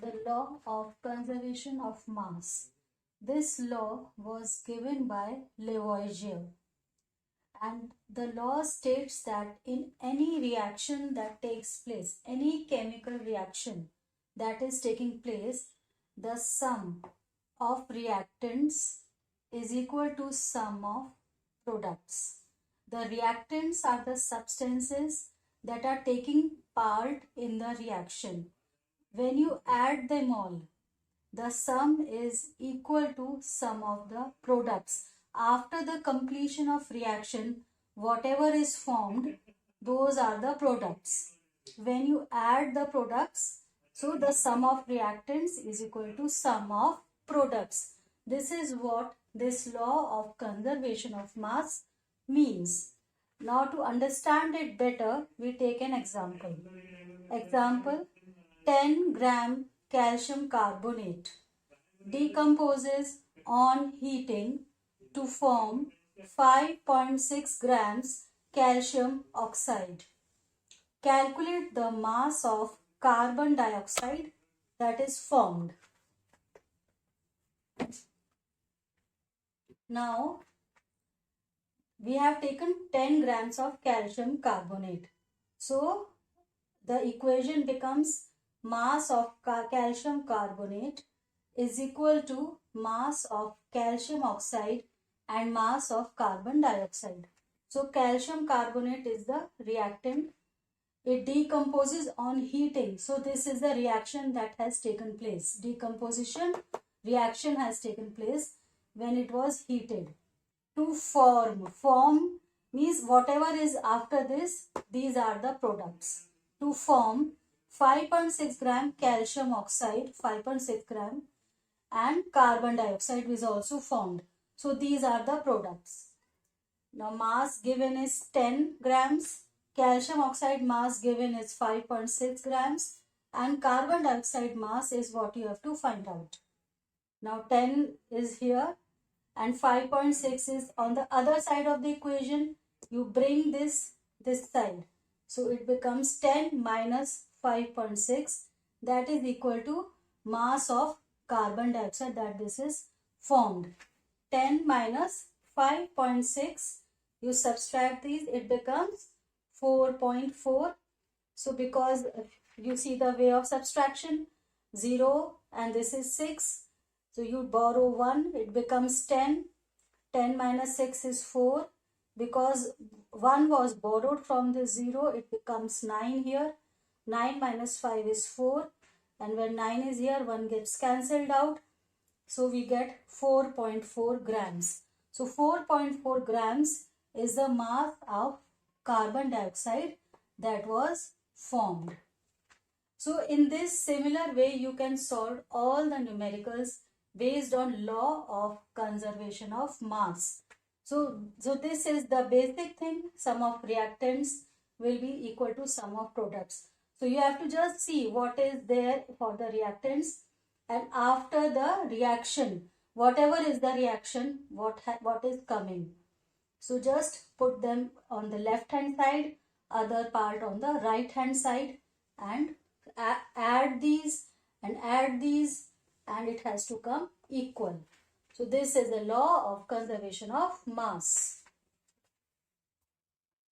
The law of conservation of mass. This law was given by Lavoisier, and the law states that in any reaction that takes place, any chemical reaction that is taking place, the sum of reactants is equal to sum of products. The reactants are the substances that are taking part in the reaction. When you add them all, the sum is equal to sum of the products. After the completion of reaction, whatever is formed, those are the products. When you add the products, so the sum of reactants is equal to sum of products. This is what this law of conservation of mass means. Now to understand it better, we take an example. Example, 10 gram calcium carbonate decomposes on heating to form 5.6 grams calcium oxide. Calculate the mass of carbon dioxide that is formed. Now, we have taken 10 grams of calcium carbonate. So, the equation becomes mass of calcium carbonate is equal to mass of calcium oxide and mass of carbon dioxide. So calcium carbonate is the reactant. It decomposes on heating. So this is the reaction that has taken place. Decomposition reaction has taken place when it was heated. To form means whatever is after this, these are the products. To form 5.6 gram calcium oxide, 5.6 gram, and carbon dioxide is also formed. So these are the products. Now mass given is 10 grams, calcium oxide mass given is 5.6 grams, and carbon dioxide mass is what you have to find out. Now 10 is here and 5.6 is on the other side of the equation. You bring this side. So it becomes 10 minus 5.6, that is equal to mass of carbon dioxide that this is formed. 10 minus 5.6, you subtract these, it becomes 4.4. So because you see the way of subtraction, 0 and this is 6. So you borrow 1, it becomes 10. 10 minus 6 is 4. Because 1 was borrowed from the 0, it becomes 9 here. 9 minus 5 is 4. And when 9 is here, 1 gets cancelled out. So we get 4.4 grams. So 4.4 grams is the mass of carbon dioxide that was formed. So in this similar way, you can solve all the numericals based on law of conservation of mass. So this is the basic thing. Sum of reactants will be equal to sum of products. So you have to just see what is there for the reactants, and after the reaction, whatever is the reaction, what is coming. So just put them on the left hand side, other part on the right hand side, and add these and add these, and it has to come equal. So this is the law of conservation of mass.